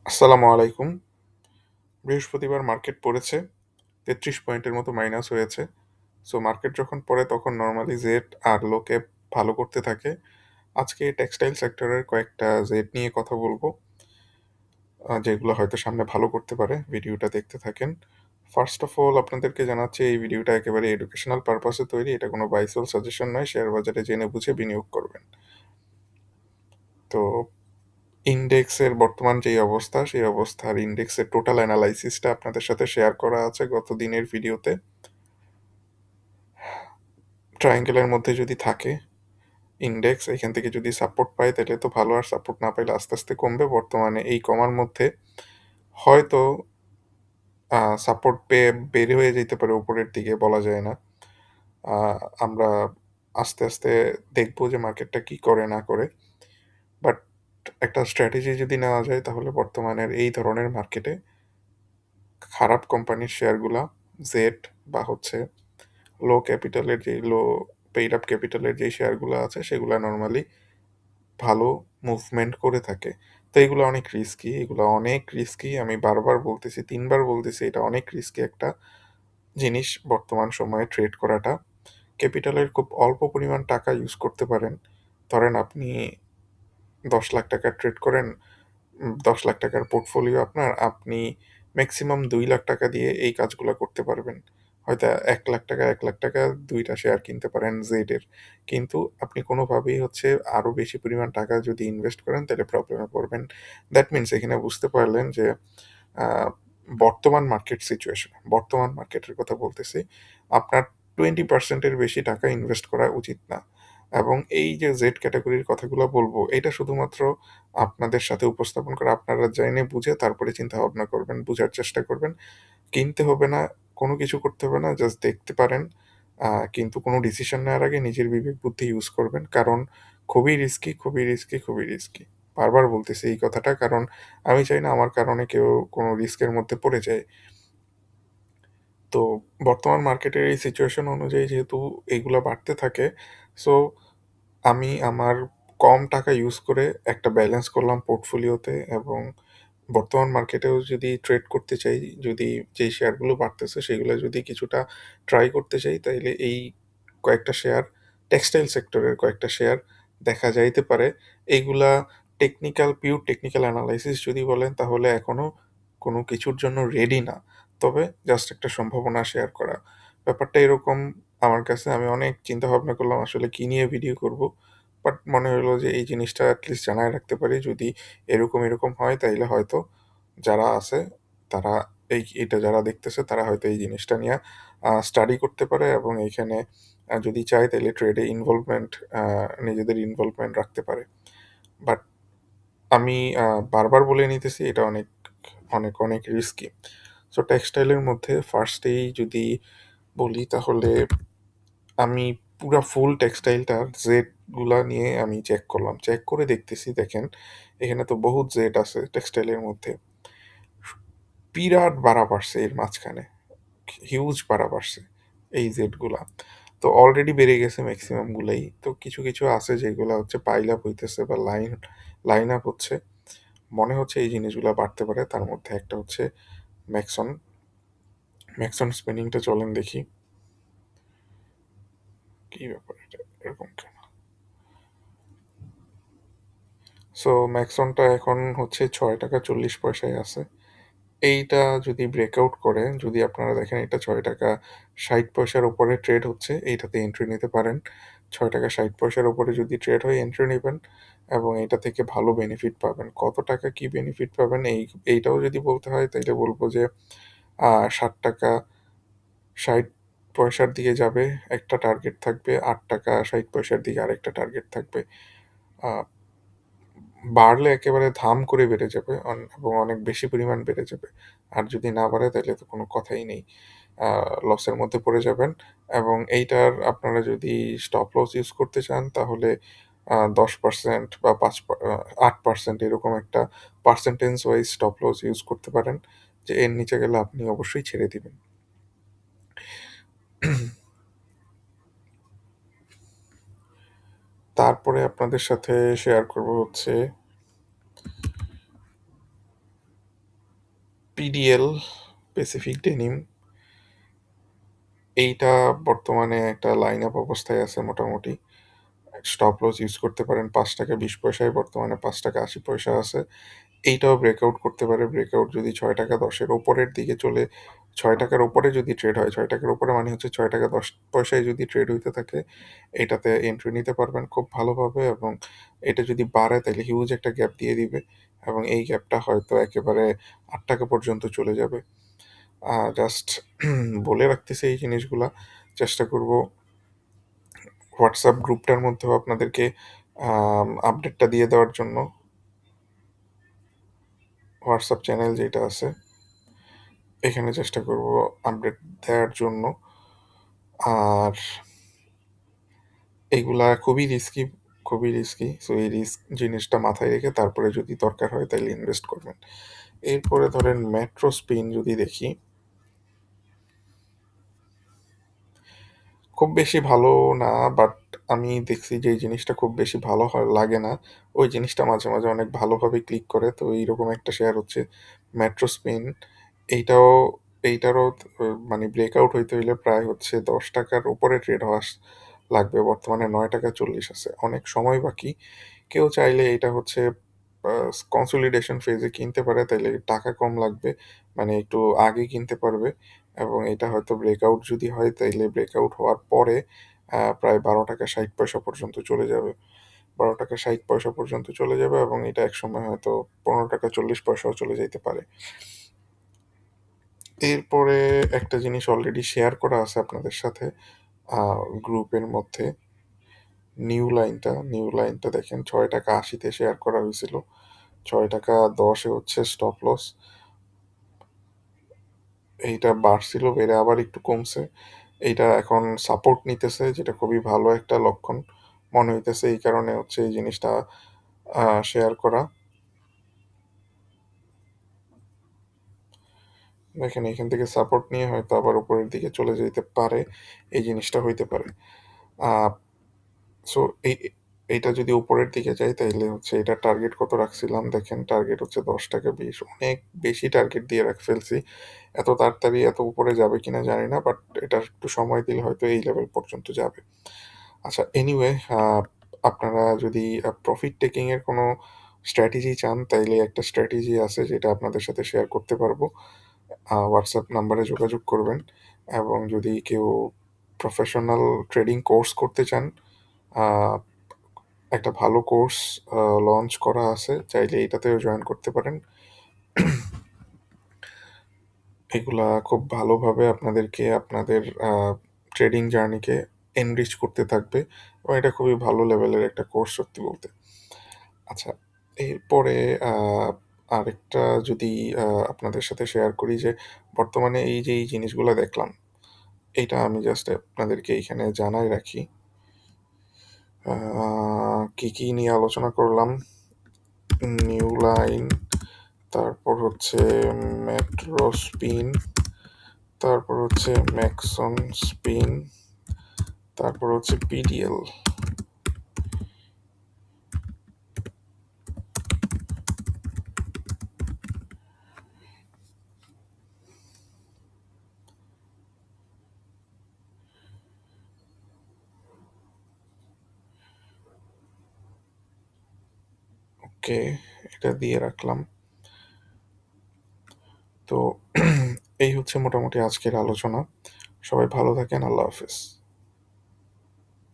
আসসালামু আলাইকুম। বৃহস্পতিবার মার্কেট পড়েছে। ৩৩ পয়েন্টের মতো মাইনাস হয়েছে। সো মার্কেট যখন পড়ে তখন নরমালি জেড আর লো ক্যাপ ভালো করতে থাকে। আজকে টেক্সটাইল সেক্টরের কয়েকটা জেড নিয়ে কথা বলব, যেগুলো হয়তো সামনে ভালো করতে পারে। ভিডিওটা দেখতে থাকেন। ফার্স্ট অফ অল আপনাদেরকে জানাচ্ছি এই ভিডিওটা একেবারে এডুকেশনাল পারপাসে তৈরি। এটা কোনো বাই সেল সাজেশন নয়। শেয়ার বাজারে জেনে বুঝে বিনিয়োগ করবেন। তো ইনডেক্সের বর্তমান যেই অবস্থা, সেই অবস্থার ইনডেক্সের টোটাল অ্যানালাইসিসটা আপনাদের সাথে শেয়ার করা আছে গত দিনের ভিডিওতে। ট্রায়াঙ্গেলের মধ্যে যদি থাকে ইনডেক্স, এখান থেকে যদি সাপোর্ট পায় তাহলে তো ভালো, আর সাপোর্ট না পাইলে আস্তে আস্তে কমবে। বর্তমানে এই কমার মধ্যে হয়তো সাপোর্ট পেয়ে বের হয়ে যেতে পারে উপরের দিকে, বলা যায় না। আমরা আস্তে আস্তে দেখবো যে মার্কেটটা কি করে না করে। বাট একটা স্ট্র্যাটেজি যদি নেওয়া যায় তাহলে বর্তমানের এই ধরনের মার্কেটে খারাপ কোম্পানির শেয়ারগুলা, জেড বা হচ্ছে লো ক্যাপিটালের যে লো পেইড আপ ক্যাপিটালের যে শেয়ারগুলো আছে সেগুলো নর্মালি ভালো মুভমেন্ট করে থাকে। তো এগুলো অনেক রিস্কি, এগুলো অনেক রিস্কি। আমি বারবার বলতেছি, ৩ বার বলতেছি, এটা অনেক রিস্কি একটা জিনিস বর্তমান সময়ে ট্রেড করাটা। ক্যাপিটালের খুব অল্প পরিমাণ টাকা ইউজ করতে পারেন। ধরেন আপনি ১০ লাখ টাকা ট্রেড করেন, ১০ লাখ টাকার পোর্টফোলিও আপনার, আপনি ম্যাক্সিমাম ২ লাখ টাকা দিয়ে এই কাজগুলো করতে পারবেন। হয়তো ১ লাখ টাকা ১ লাখ টাকা ২টা শেয়ার কিনতে পারেন জেডের। কিন্তু আপনি কোনোভাবেই হচ্ছে আরও বেশি পরিমাণ টাকা যদি ইনভেস্ট করেন তাহলে প্রবলেমে পড়বেন। দ্যাট মিনস এখানে বুঝতে পারলেন যে আ বর্তমান মার্কেট সিচুয়েশন, বর্তমান মার্কেটের কথা বলতেছি। আপনার 20% এর বেশি টাকা ইনভেস্ট করা উচিত না। এবং এই যে জেড ক্যাটেগরির কথাগুলো বলবো, এটা শুধুমাত্র আপনাদের সাথে উপস্থাপন করা। আপনারা জেনে বুঝে তারপরে চিন্তাভাবনা করবেন, বুঝার চেষ্টা করবেন। কিনতে হবে না, কোনো কিছু করতে হবে না, জাস্ট দেখতে পারেন। কিন্তু কোনো ডিসিশন নেওয়ার আগে নিজের বিবেক বুদ্ধি ইউজ করবেন। কারণ খুবই রিস্কি, খুবই রিস্কি, খুবই রিস্কি। বারবার বলতেছি এই কথাটা, কারণ আমি চাই না আমার কারণে কেউ কোনো রিস্কের মধ্যে পড়ে যায়। তো বর্তমান মার্কেটের এই সিচুয়েশন অনুযায়ী যেহেতু এগুলা বাড়তে থাকে, সো আমি আমার কম টাকা ইউজ করে একটা ব্যালেন্স করলাম পোর্টফোলিওতে। এবং বর্তমান মার্কেটেও যদি ট্রেড করতে চাই, যদি যেই শেয়ারগুলো বাড়তেছে সেগুলো যদি কিছুটা ট্রাই করতে চাই, তাইলে এই কয়েকটা শেয়ার, টেক্সটাইল সেক্টরের কয়েকটা শেয়ার দেখা যাইতে পারে। এইগুলা টেকনিক্যাল, পিওর টেকনিক্যাল অ্যানালাইসিস যদি বলেন তাহলে এখনো কোনো কিছুর জন্য রেডি না। তবে জাস্ট একটা সম্ভাবনা শেয়ার করা। ব্যাপারটা এরকম আমার কাছে, আমি অনেক চিন্তা ভাবনা করলাম আসলে কি নিয়ে ভিডিও করব। বাট মনে হলো যে এই জিনিসটা এটলিস্ট জানায় রাখতে পারি। যদি এরকম হয় তাইলে হয়তো যারা আছে তারা এটা যারা দেখতেছে তারা হয়তো এই জিনিসটা নিয়ে স্টাডি করতে পারে এবং এইখানে যদি চায় তাইলে ট্রেডে ইনভলভমেন্ট, নিজেদের ইনভলভমেন্ট রাখতে পারে। বাট আমি বারবার বলে নিতেছি এটা অনেক, অনেক, অনেক রিস্কি। সো টেক্সটাইলের মধ্যে ফার্স্টেই যদি বলি তাহলে আমি পুরা ফুল টেক্সটাইলটার জেড গুলা নিয়ে আমি চেক করলাম। চেক করে দেখতেছি, দেখেন এখানে তো বহুত জেড আছে টেক্সটাইলের মধ্যে। বিরাট বাড়া বাড়ছে এর মাঝখানে। হিউজ বাড়া বাড়ছে এই জেড গুলা। তো অলরেডি বেড়ে গেছে ম্যাক্সিমাম গুলাই। তো কিছু, কিছু আছে যেগুলা হচ্ছে পাইল আপ হইতেছে বা লাইন আপ হচ্ছে। মনে হচ্ছে এই জিনিসগুলা বাড়তে পারে। তার মধ্যে একটা হচ্ছে ম্যাক্সন। ম্যাক্সন স্পিনিংটা চলেন দেখি। কি ব্যাপার এটা? এরকম কেন? সো ম্যাক্সনটা এখন হচ্ছে ৳৬.৪০ আছে। এইটা যদি ব্রেকআউট করে, যদি আপনারা দেখেন এটা ৳৬.৬০ উপরে ট্রেড হচ্ছে, এইটাতে এন্ট্রি নিতে পারেন। ৳৬.৬০ উপরে যদি ট্রেড হয় এন্ট্রি নিবেন এবং এটা থেকে ভালো বেনিফিট পাবেন। কত টাকা কি বেনিফিট পাবেন এইটাও যদি বলতে হয় তাইলে বলব যে ৳৬০.৬০ র দিকে যাবে একটা টার্গেট থাকবে, ৳৮.৬০ র দিকে আরেকটা টার্গেট থাকবে। আ বাড়লে একেবারে ধাম করে বেড়ে যাবে এবং অনেক বেশি পরিমাণ বেড়ে যাবে। আর যদি না বাড়ে তাইলে তো কোনো কথাই নেই। লসের মধ্যে পড়ে যাবেন এবং এইটার আপনারা যদি স্টপ লস ইউজ করতে চান তাহলে ১০% বা ৮% এরকম একটা percentage wise stop loss use করতে পারেন। যে এর নিচে গেলে আপনি অবশ্যই ছেড়ে দিবেন। তারপরে আপনাদের সাথে শেয়ার করব হচ্ছে পিডিএল, প্যাসিফিক ডেনিম, এইটা বর্তমানে একটা লাইন আপ অবস্থায় আছে মোটামুটি। স্টপ লস ইউজ করতে পারেন ৫ টাকা ২০ পয়সায়, বর্তমানে ৫ টাকা ৮০ পয়সা আছে। এইটাও ব্রেকআউট করতে পারে। ব্রেকআউট যদি ৬ টাকা ১০-এর ওপরের দিকে চলে, ৬ টাকার ওপরে যদি ট্রেড হয়, ৬ টাকার ওপরে মানে হচ্ছে ৬ টাকা ১০ পয়সায় যদি ট্রেড হইতে থাকে, এটাতে এন্ট্রি নিতে পারবেন খুব ভালোভাবে। এবং এটা যদি বাড়ে তাহলে হিউজ একটা গ্যাপ দিয়ে দিবে, এবং এই গ্যাপটা হয়তো একেবারে ৮ টাকা পর্যন্ত চলে যাবে। জাস্ট বলে রাখতেছি এই জিনিসগুলা। চেষ্টা করব হোয়াটসঅ্যাপ গ্রুপটার মধ্যেও আপনাদেরকে আপডেটটা দিয়ে দেওয়ার জন্য। হোয়াটসঅ্যাপ চ্যানেল যেটা আছে, এখানে চেষ্টা করব আপডেট দেওয়ার জন্য। আর এগুলা খুবই রিস্কি, খুবই রিস্কি। সো এই রিস্ক জিনিসটা মাথায় রেখে তারপরে যদি দরকার হয় তাইলে ইনভেস্ট করবেন। এরপরে ধরেন মেট্রো স্পিন যদি দেখি, খুব বেশি ভালো না, বাট আমি দেখছি যে এই জিনিসটা খুব বেশি ভালো লাগে না। ওই জিনিসটা মাঝে মাঝে অনেক ভালোভাবে ক্লিক করে। তো এইরকম একটা শেয়ার হচ্ছে মেট্রো স্পিন। এইটাও এইটারও মানে ব্রেকআউট হইতে হইলে প্রায় হচ্ছে ১০ টাকার উপরে ট্রেড হওয়া লাগবে। বর্তমানে ৯ টাকা ৪০ আছে, অনেক সময় বাকি। কেউ চাইলে এটা হচ্ছে কনসলিডেশন ফেজে কিনতে পারে, তাইলে টাকা কম লাগবে, মানে একটু আগে কিনতে পারবে। এবং এটা হয়তো ব্রেকআউট যদি হয় তাইলে ব্রেকআউট হওয়ার পরে প্রায় ১২ টাকা ৬০ পয়সা পর্যন্ত চলে যাবে। ১২ টাকা ৬০ পয়সা পর্যন্ত চলে যাবে, এবং এটা একসময় হয়তো ১৫ টাকা ৪০ পয়সাও চলে যাইতে পারে। এরপরে একটা জিনিস অলরেডি শেয়ার করা আছে আপনাদের সাথে গ্রুপের মধ্যে। নিউ লাইনটা দেখেন ৬ টাকা ৮০-তে শেয়ার করা হয়েছিল। ৬ টাকা ১০-এ হচ্ছে স্টপ লস। এইটা বাড়ছিল, বেড়ে আবার একটু কমছে। এইটা এখন সাপোর্ট নিতেছে, যেটা খুবই ভালো একটা লক্ষণ মনে হইতেছে। এই কারণে হচ্ছে এই জিনিসটা শেয়ার করা। দেখেন এখান থেকে সাপোর্ট নিয়ে হয়তো আবার উপরের দিকে চলে যেতে পারে, এই জিনিসটা হইতে পারে। আহ সো এইটা যদি উপরের দিকে যায় তাইলে হচ্ছে এটা টার্গেট কত রাখছিলাম, দেখেন টার্গেট হচ্ছে ১০ টাকা ২০। অনেক বেশি টার্গেট দিয়ে রাখ ফেলছি। এত তাড়াতাড়ি এত উপরে যাবে কিনা জানি না, বাট এটা একটু সময় দিলে হয়তো এই লেভেল পর্যন্ত যাবে। আচ্ছা, এনিওয়ে, আপনারা যদি প্রফিট টেকিং এর কোনো স্ট্র্যাটেজি চান তাইলে একটা স্ট্র্যাটেজি আছে যেটা আপনাদের সাথে শেয়ার করতে পারবো। হোয়াটসঅ্যাপ নাম্বারে যোগাযোগ করবেন। এবং যদি কেউ প্রফেশনাল ট্রেডিং কোর্স করতে চান, আহ, একটা ভালো কোর্স লঞ্চ করা আছে, চাইলে এটাতেও জয়েন করতে পারেন। এগুলা খুব ভালোভাবে আপনাদেরকে আপনাদের ট্রেডিং জার্নিকে এনরিচ করতে থাকবে, এবং এটা খুবই ভালো লেভেলের একটা কোর্স সত্যি বলতে। আচ্ছা, এরপরে আরেকটা যদি আপনাদের সাথে শেয়ার করি যে বর্তমানে এই যে এই জিনিসগুলো দেখলাম, এটা আমি জাস্ট আপনাদেরকে এইখানে জানাই রাখি। কি কি নিয়ে আলোচনা করলাম? নিউ লাইন, তারপর হচ্ছে মেট্রো স্পিন, তারপর হচ্ছে ম্যাক্সন স্পিন, তারপর হচ্ছে পিডিএল। ওকে, এটা দিয়ে রাখলাম। তো এই হচ্ছে মোটামুটি আজকের আলোচনা। সবাই ভালো থাকেন। আল্লাহ হাফেজ।